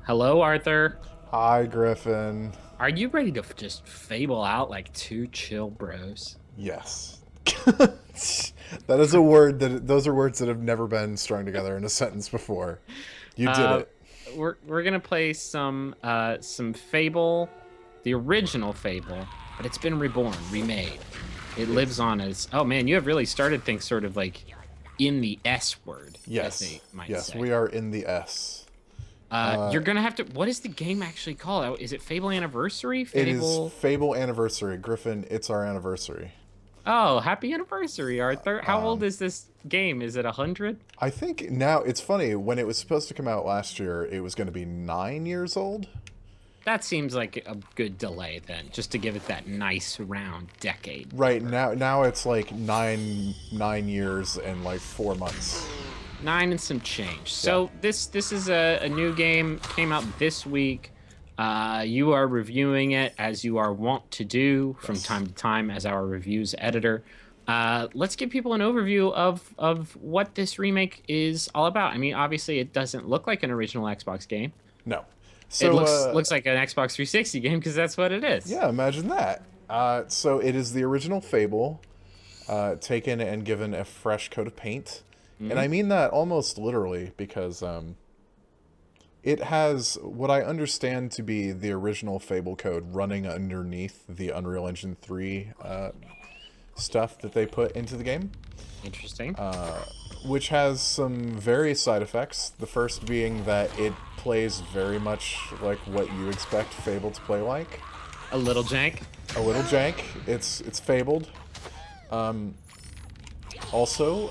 Hello, Arthur. Hi, Griffin. Are you ready to just fable out like two chill bros? Yes. That is a word that those are words that have never been strung together in a sentence before. You did Uh, it. we're gonna play some Fable, the original Fable, but it's been reborn, remade. It lives on as oh man, you have really started things sort of like in the S word, as Yes. they might Yes, say. we are in the S. You're gonna have to. What is the game actually called? Is it Fable Anniversary? It is Fable. Fable Anniversary. Griffin, it's our anniversary. Oh, happy anniversary, Arthur. How old is this game? Is it 100? I think now it's funny when it was supposed to come out last year, it was going to be 9 years old. That seems like a good delay then, just to give it that nice round decade. Right now it's like nine years and like 4 months. 9 and some change. Yeah. So this is a new game, came out this week. You are reviewing it as you are wont to do from time to time as our reviews editor. Let's give people an overview of what this remake is all about. I mean, obviously it doesn't look like an original Xbox game. No. It So looks like an Xbox 360 game because that's what it is. yeah, imagine that. So it is the original Fable, taken and given a fresh coat of paint, and I mean that almost literally because it has what I understand to be the original Fable code running underneath the Unreal Engine 3 stuff that they put into the game, Interesting. which has some various side effects. The first being that it plays very much like what you expect Fable to play like. A little jank. A little jank. It's fabled. Also,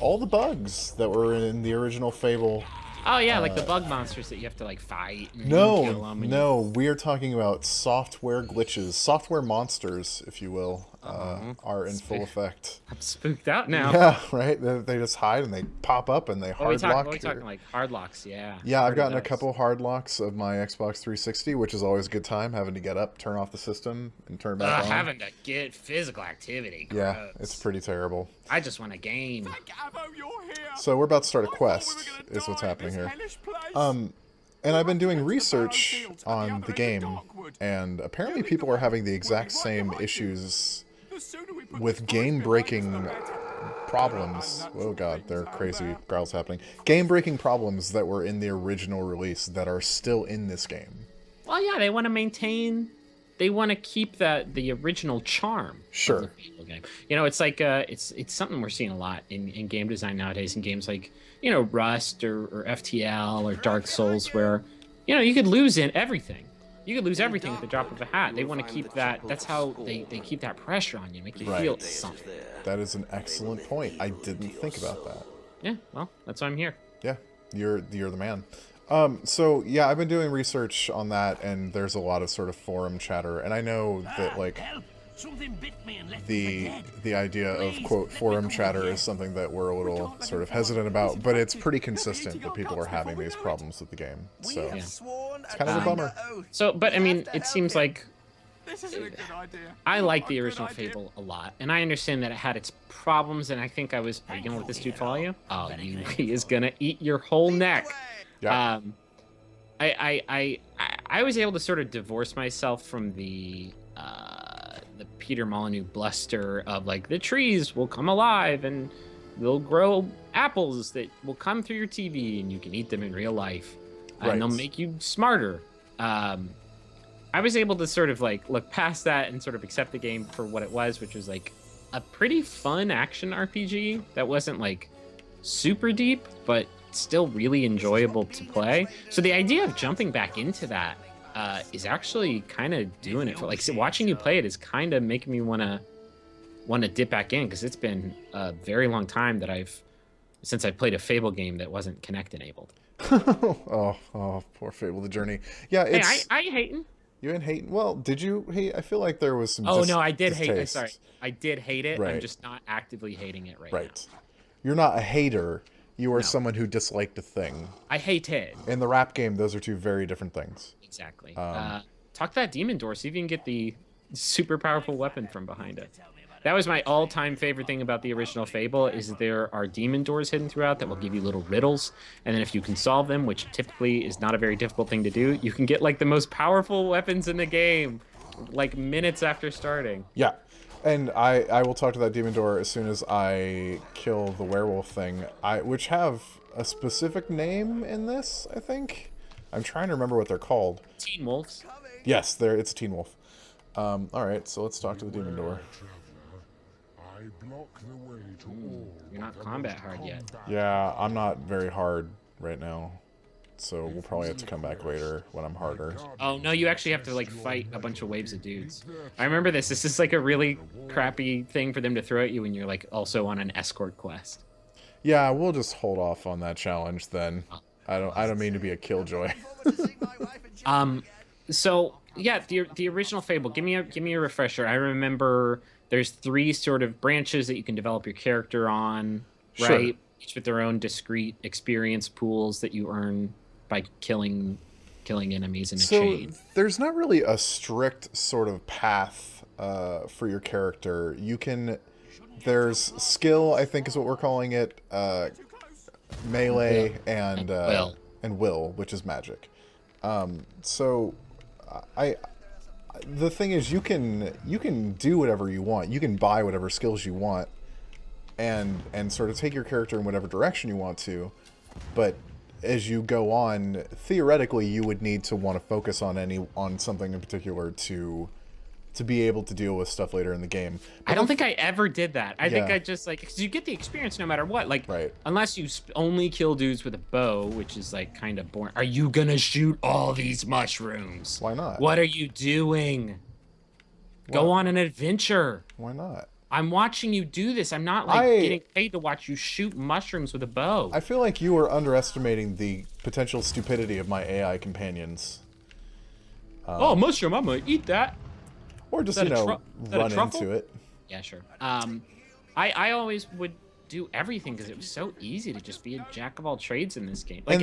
all the bugs that were in the original Fable. Oh yeah, like the bug monsters that you have to like fight and No, kill them. And no, we are talking about software glitches, software monsters, if you will, are in full effect. I'm spooked out now. Yeah, right. They just hide and they pop up and they What are we hard talking? lock. What are we talking like hard locks? Yeah. Yeah, I've Heard of gotten a those. couple hard locks of my Xbox 360, which is always a good time, having to get up, turn off the system, and turn it back on. Having to get physical activity. Yeah, Gross. it's pretty terrible. I just want a game. So we're about to start a quest, is what's happening here. And I've been doing research on the game, and apparently people are having the exact same issues with game-breaking problems. Oh god, there are crazy growls happening. Game-breaking problems that were in the original release that are still in this game. Well, yeah, they want to maintain. They want to keep the original charm. Sure. Of the Fable game. You know, it's like it's something we're seeing a lot in game design nowadays. In games like Rust or FTL or Dark Souls, where you could lose in everything. You could lose everything at the drop of a hat. They want to keep that. That's how they keep that pressure on you, make you feel something. That is an excellent point. I didn't think about that. Yeah, well, that's why I'm here. Yeah, you're the man. So yeah, I've been doing research on that, and there's a lot of sort of forum chatter, and I know that like the idea of quote forum chatter is something that we're a little sort of hesitant about, but it's pretty consistent that people are having these problems with the game. So it's kind of a bummer. So, but I mean, it seems like I like the original Fable a lot, and I understand that it had its problems, and I think I was. Are you gonna let this dude follow you? Oh, he is gonna eat your whole neck. Yeah. I was able to sort of divorce myself from the Peter Molyneux bluster of like the trees will come alive and they'll grow apples that will come through your TV and you can eat them in real life and they'll make you smarter. I was able to sort of like look past that and sort of accept the game for what it was, which was like a pretty fun action RPG that wasn't like super deep, but still really enjoyable to play. So the idea of jumping back into that is actually kind of doing it for like watching you play it is kind of making me want to dip back in, because it's been a very long time that since I played a Fable game that wasn't Kinect enabled. oh, poor Fable the Journey. Yeah, it's. Hey, I ain't hating. You ain't hating? Well, did you hate? I feel like there was some. Oh no, I did hate it. distaste. Sorry, I did hate it. Right. I'm just not actively hating it right Right. now. You're not a hater. You are No. someone who disliked a thing. I hate it. In the rap game, those are two very different things. Exactly. Talk to that demon door. See if you can get the super powerful weapon from behind it. That was my all-time favorite thing about the original Fable is that there are demon doors hidden throughout that will give you little riddles, and then if you can solve them, which typically is not a very difficult thing to do, you can get like the most powerful weapons in the game, like minutes after starting. Yeah, and I will talk to that demon door as soon as I kill the werewolf thing, which have a specific name in this, I think. I'm trying to remember what they're called. Teen wolves. Yes, it's a teen wolf. All right, so let's talk to the demon door. You're not combat hard yet. Yeah, I'm not very hard right now, so we'll probably have to come back later when I'm harder. Oh no, you actually have to like fight a bunch of waves of dudes. I remember this. This is like a really crappy thing for them to throw at you when you're like also on an escort quest. Yeah, we'll just hold off on that challenge then. I don't mean to be a killjoy. So yeah, the original Fable. Give me a refresher. I remember there's 3 sort of branches that you can develop your character on, right? Sure. Each with their own discrete experience pools that you earn by killing enemies in a chain. So there's not really a strict sort of path for your character. There's skill, I think is what we're calling it, melee, and will, which is magic. So the thing is, you can do whatever you want. You can buy whatever skills you want, and sort of take your character in whatever direction you want to. But as you go on, theoretically, you would need to want to focus on something in particular to be able to deal with stuff later in the game. But I don't think I ever did that. I think Yeah. I just like, because you get the experience no matter what. Like, Right. unless you only kill dudes with a bow, which is like kind of boring. Are you gonna shoot all these mushrooms? Why not? What are you doing? Go on an adventure. Why not? I'm watching you do this. I'm not like getting paid to watch you shoot mushrooms with a bow. I feel like you are underestimating the potential stupidity of my AI companions. Oh, mushroom! I'm gonna eat that. Or just, Is that run into it. Yeah, sure. I always would do everything because it was so easy to just be a jack of all trades in this game. Like,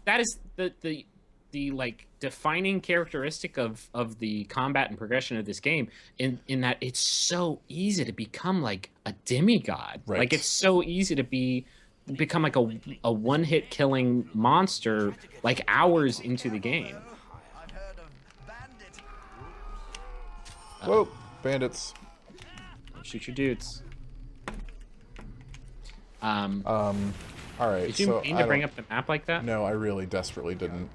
that is the like defining characteristic of the combat and progression of this game, in that it's so easy to become like a demigod. Right. Like, it's so easy to become like a one-hit killing monster like hours into the game. Whoa, bandits. Shoot your dudes. All right. Did you so mean to bring up the map like that? No, I really desperately didn't.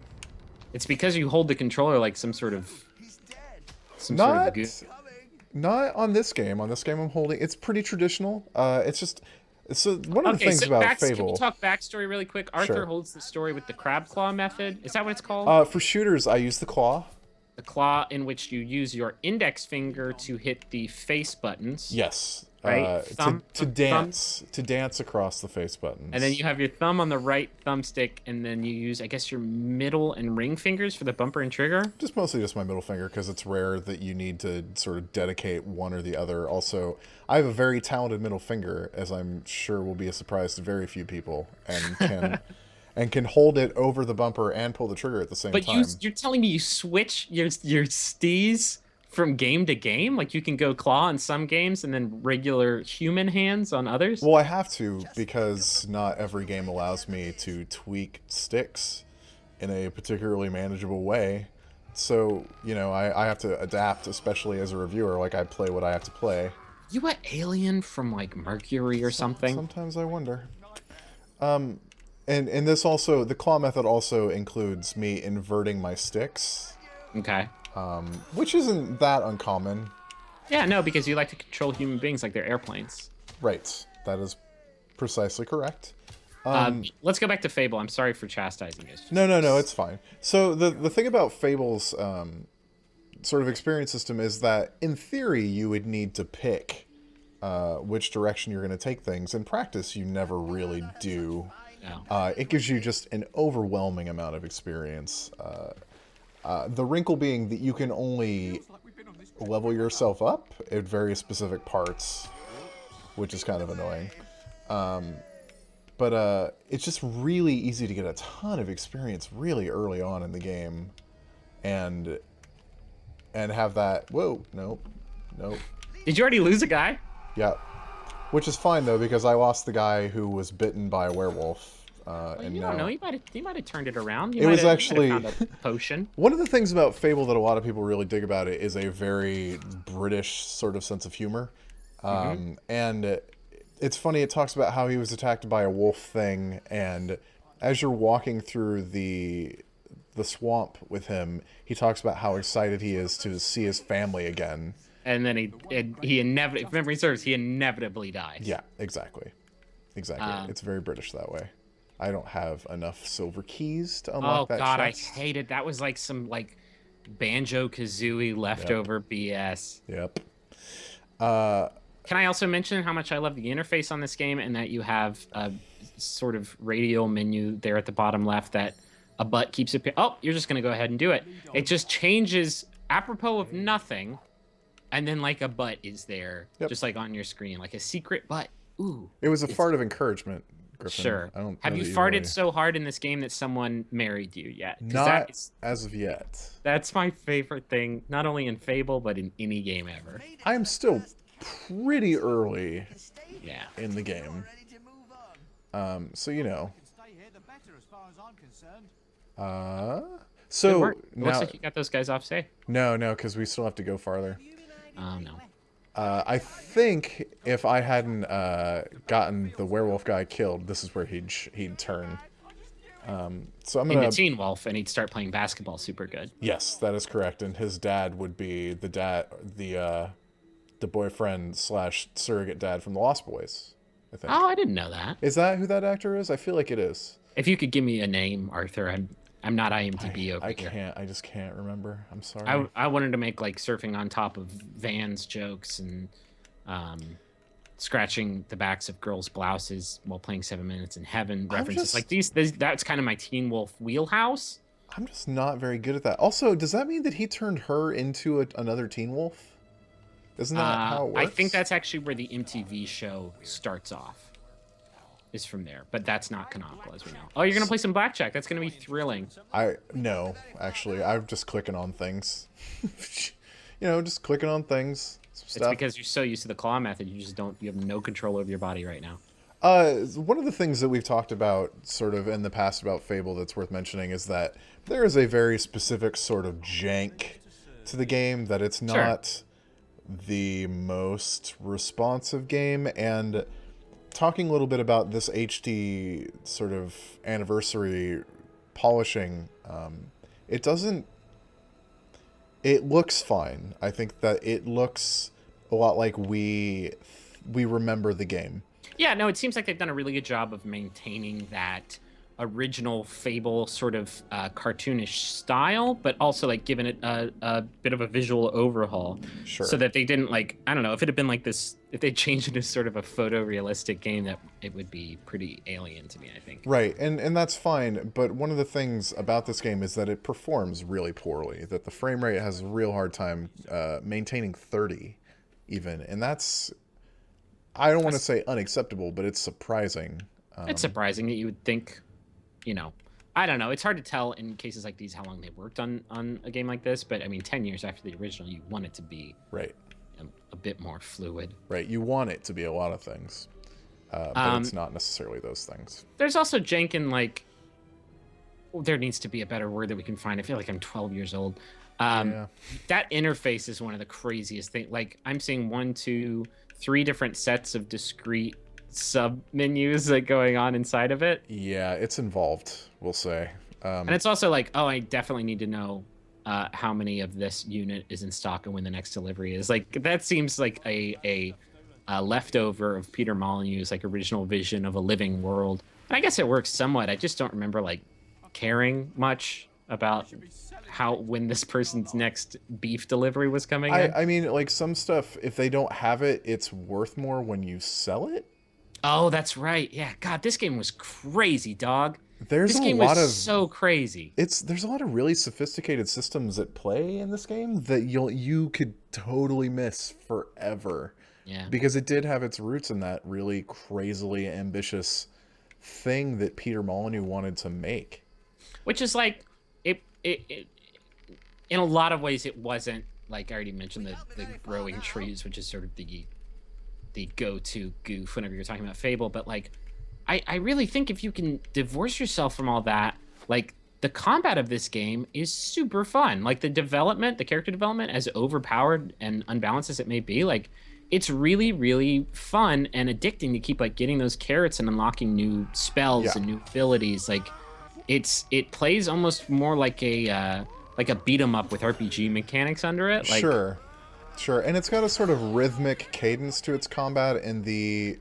It's because you hold the controller like some sort of goo. Not on this game. On this game, I'm holding. It's pretty traditional. It's just. So one of the things about Fable. Can we talk backstory really quick? Arthur Sure. holds the story with the crab claw method. Is that what it's called? For shooters, I use the claw. The claw in which you use your index finger to hit the face buttons. Yes. Right? To dance across the face buttons. And then you have your thumb on the right thumbstick, and then you use, I guess, your middle and ring fingers for the bumper and trigger. Mostly just my middle finger, because it's rare that you need to sort of dedicate one or the other. Also, I have a very talented middle finger, as I'm sure will be a surprise to very few people, and can hold it over the bumper and pull the trigger at the same time. But you're telling me you switch your steez from game to game? Like, you can go claw on some games and then regular human hands on others? Well, I have to, because not every game allows me to tweak sticks in a particularly manageable way. So, I have to adapt, especially as a reviewer. Like, I play what I have to play. You an alien from, like, Mercury or something? Sometimes I wonder. And this also, the claw method also includes me inverting my sticks. Okay. Which isn't that uncommon. Yeah, no, because you like to control human beings like they're airplanes. Right. That is precisely correct. Let's go back to Fable. I'm sorry for chastising you. No, it's fine. So the thing about Fable's sort of experience system is that, in theory, you would need to pick which direction you're going to take things. In practice, you never really do. No. It gives you just an overwhelming amount of experience. The wrinkle being that you can only level yourself up at very specific parts, which is kind of annoying. But it's just really easy to get a ton of experience really early on in the game, and have that. Whoa, nope. Did you already lose a guy? Yeah. Which is fine, though, because I lost the guy who was bitten by a werewolf. Well, and you now... don't know. He might have turned it around. It was actually... found a potion. One of the things about Fable that a lot of people really dig about it is a very British sort of sense of humor. And it's funny, it talks about how he was attacked by a wolf thing, and as you're walking through the swamp with him, he talks about how excited he is to see his family again. And then he inevitably, if memory serves, he inevitably dies. Yeah, exactly. It's very British that way. I don't have enough silver keys to unlock that chest. Oh god, I hate it. That was like some like Banjo-Kazooie leftover BS. Yep. Can I also mention how much I love the interface on this game, and that you have a sort of radial menu there at the bottom left that a butt keeps appearing. Oh, you're just going to go ahead and do it. It just changes apropos of nothing, and then like a butt is there, just like on your screen, like a secret butt. Ooh. It was a fart of encouragement, Griffin. Sure. Have you farted so hard in this game that someone married you yet? Not as of yet. That's my favorite thing, not only in Fable, but in any game ever. I'm still pretty early in the game. So, you know. So it looks like you got those guys off safe. No, because we still have to go farther. Oh, no. I think if I hadn't gotten the werewolf guy killed, this is where he'd turn. So I'm gonna into Teen Wolf, and he'd start playing basketball super good. Yes, that is correct. And his dad would be the boyfriend / surrogate dad from the Lost Boys, I think. Oh, I didn't know that. Is that who that actor is? I feel like it is. If you could give me a name, Arthur, I'm not IMDb over here. I just can't remember. I'm sorry. I wanted to make like surfing on top of vans jokes and scratching the backs of girls' blouses while playing 7 Minutes in Heaven references. Like these, that's kind of my Teen Wolf wheelhouse. I'm just not very good at that. Also, does that mean that he turned her into another Teen Wolf? Isn't that how it works? I think that's actually where the MTV show starts off. Is from there, but that's not canonical, as we know. Oh, you're gonna play some blackjack. That's gonna be thrilling. No, actually, I'm just clicking on things. Just clicking on things. It's because you're so used to the claw method, you have no control over your body right now. One of the things that we've talked about sort of in the past about Fable that's worth mentioning is that there is a very specific sort of jank to the game, that it's not the most responsive game. And talking a little bit about this HD sort of anniversary polishing, it looks fine. I think that it looks a lot like we remember the game. Yeah, no, it seems like they've done a really good job of maintaining that original Fable sort of cartoonish style, but also like giving it a bit of a visual overhaul. Sure. So that they didn't I don't know, if it had been like this, if they changed it to sort of a photorealistic game, that it would be pretty alien to me, I think. Right, and that's fine, but one of the things about this game is that it performs really poorly, that the frame rate has a real hard time maintaining 30 even, and that's, I don't want to say unacceptable, but it's surprising. It's surprising that you would think, I don't know. It's hard to tell in cases like these how long they worked on a game like this, but I mean, 10 years after the original, you want it to be a bit more fluid. Right, you want it to be a lot of things, but it's not necessarily those things. There's also jank in there needs to be a better word that we can find. I feel like I'm 12 years old. That interface is one of the craziest things. Like, I'm seeing 1, 2, 3 different sets of discrete sub menus going on inside of it. Yeah, it's involved, we'll say. And it's also like, oh, I definitely need to know how many of this unit is in stock and when the next delivery is. Like, that seems like a leftover of Peter Molyneux's original vision of a living world. And I guess it works somewhat. I just don't remember caring much about when this person's next beef delivery was coming in. I mean, some stuff, if they don't have it, it's worth more when you sell it. Oh, that's right. Yeah, God, this game was crazy, dog. This game was so crazy. There's a lot of really sophisticated systems at play in this game that you could totally miss forever. Yeah. Because it did have its roots in that really crazily ambitious thing that Peter Molyneux wanted to make. Which is it in a lot of ways it wasn't, I already mentioned the growing trees, which is sort of the the go-to goof whenever you're talking about Fable, but like I really think if you can divorce yourself from all that, like the combat of this game is super fun. Like the development, the character development, as overpowered and unbalanced as it may be, like it's really, really fun and addicting to keep like getting those carrots and unlocking new spells and new abilities. Like it plays almost more like a beat 'em up with RPG mechanics under it. Like Sure, and it's got a sort of rhythmic cadence to its combat, and the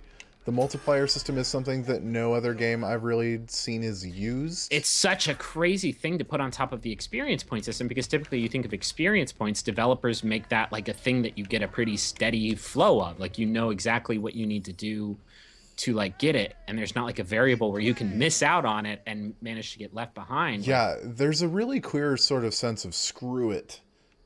multiplayer system is something that no other game I've really seen is used. It's such a crazy thing to put on top of the experience point system, because typically you think of experience points, developers make that like a thing that you get a pretty steady flow of. Like you know exactly what you need to do to like get it, and there's not like a variable where you can miss out on it and manage to get left behind. Yeah, there's a really clear sort of sense of screw it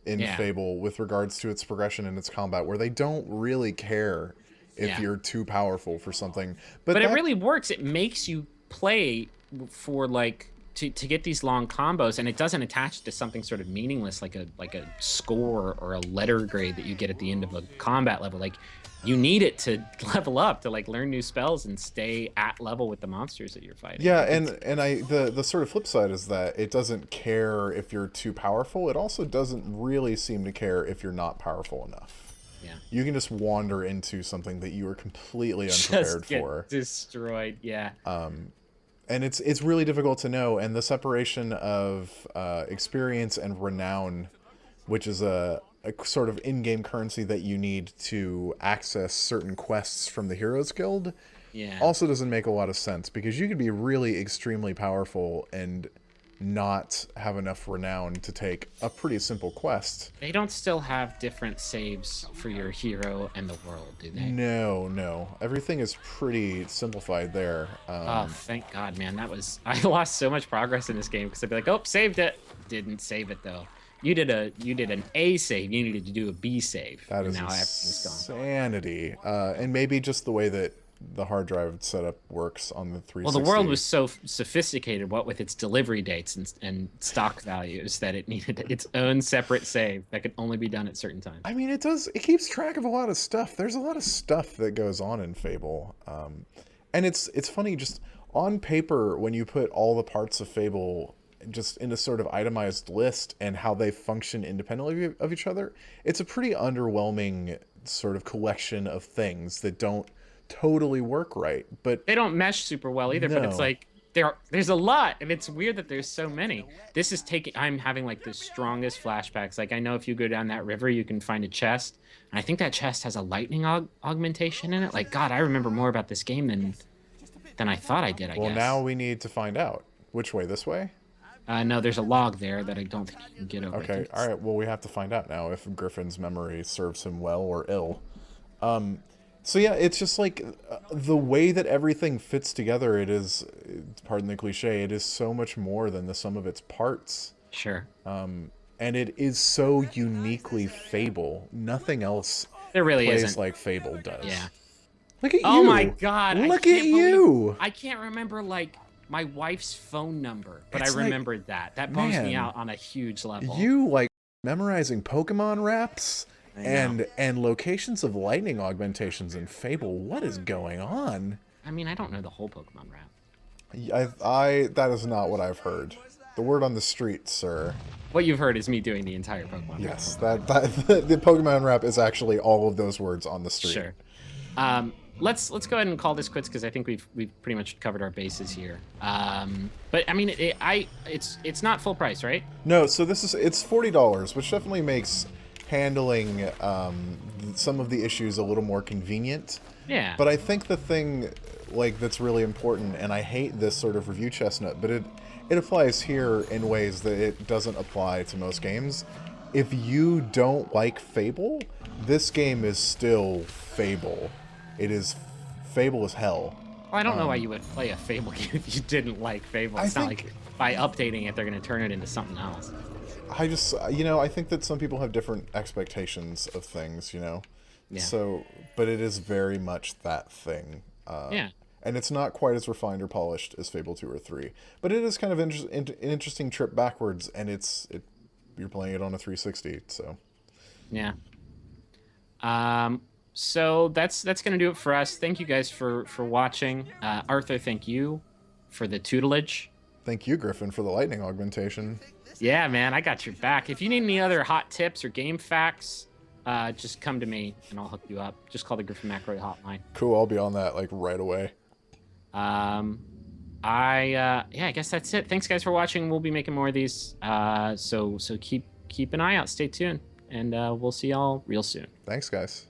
in Fable with regards to its progression and its combat, where they don't really care if you're too powerful for something. But it really works. It makes you play for like to get these long combos, and it doesn't attach to something sort of meaningless like a score or a letter grade that you get at the end of a combat level. Like you need it to level up, to like learn new spells and stay at level with the monsters that you're fighting. Yeah, and the sort of flip side is that it doesn't care if you're too powerful. It also doesn't really seem to care if you're not powerful enough. Yeah. You can just wander into something that you were completely unprepared for. Destroyed, yeah. And it's really difficult to know, and the separation of experience and renown, which is a sort of in-game currency that you need to access certain quests from the Heroes Guild, also doesn't make a lot of sense, because you could be really extremely powerful and not have enough renown to take a pretty simple quest. They don't still have different saves for your hero and the world, do they? No. Everything is pretty simplified there. Oh, thank God, man. I lost so much progress in this game because I'd be like, oh, saved it. Didn't save it, though. You did an A save. You needed to do a B save. That is insanity. And maybe just the way that the hard drive setup works on the 360. Well, the world was so sophisticated, what with its delivery dates and stock values, that it needed its own separate save that could only be done at certain times. I mean, it keeps track of a lot of stuff. There's a lot of stuff that goes on in Fable. And it's funny, just on paper, when you put all the parts of Fable just in a sort of itemized list and how they function independently of each other, it's a pretty underwhelming sort of collection of things that don't totally work right. But they don't mesh super well either. No. But it's like there's a lot, and it's weird that there's so many. I'm having like the strongest flashbacks. Like I know if you go down that river, you can find a chest, and I think that chest has a lightning augmentation in it. Like, God, I remember more about this game than I thought I did. I guess. Well, now we need to find out. Which way? This way? No, there's a log there that I don't think you can get over. Okay, all right. Well, we have to find out now if Griffin's memory serves him well or ill. So yeah, it's just like the way that everything fits together. It is, pardon the cliche, it is so much more than the sum of its parts. Sure. And it is so uniquely Fable. Nothing else there really plays isn't like Fable does. Yeah. Look at you. Oh my God. Look at you. I can't remember like my wife's phone number, but I remembered that. That bums me out on a huge level. You like memorizing Pokemon raps and locations of lightning augmentations in Fable. What is going on? I mean, I don't know the whole Pokemon rap. That is not what I've heard. The word on the street, sir. What you've heard is me doing the entire Pokemon rap. Yes, the Pokemon rap is actually all of those words on the street. Sure. Let's go ahead and call this quits, because I think we've pretty much covered our bases here. But I mean, it's not full price, right? No, so it's $40, which definitely makes handling some of the issues a little more convenient. Yeah. But I think the thing that's really important, and I hate this sort of review chestnut, but it applies here in ways that it doesn't apply to most games. If you don't like Fable, this game is still Fable. It is Fable as hell. Well, I don't know why you would play a Fable game if you didn't like Fable. It's not like by updating it, they're going to turn it into something else. I just, I think that some people have different expectations of things, Yeah. So, but it is very much that thing. Yeah. And it's not quite as refined or polished as Fable 2 or 3. But it is kind of an interesting trip backwards, and you're playing it on a 360, so. Yeah. So that's gonna do it for us. Thank you guys for watching. Arthur, thank you for the tutelage. Thank you, Griffin, for the lightning augmentation. Yeah, man, I got your back. If you need any other hot tips or game facts, just come to me and I'll hook you up. Just call the Griffin McElroy hotline. Cool, I'll be on that like right away. I guess that's it. Thanks guys for watching. We'll be making more of these. So keep an eye out. Stay tuned, and we'll see y'all real soon. Thanks, guys.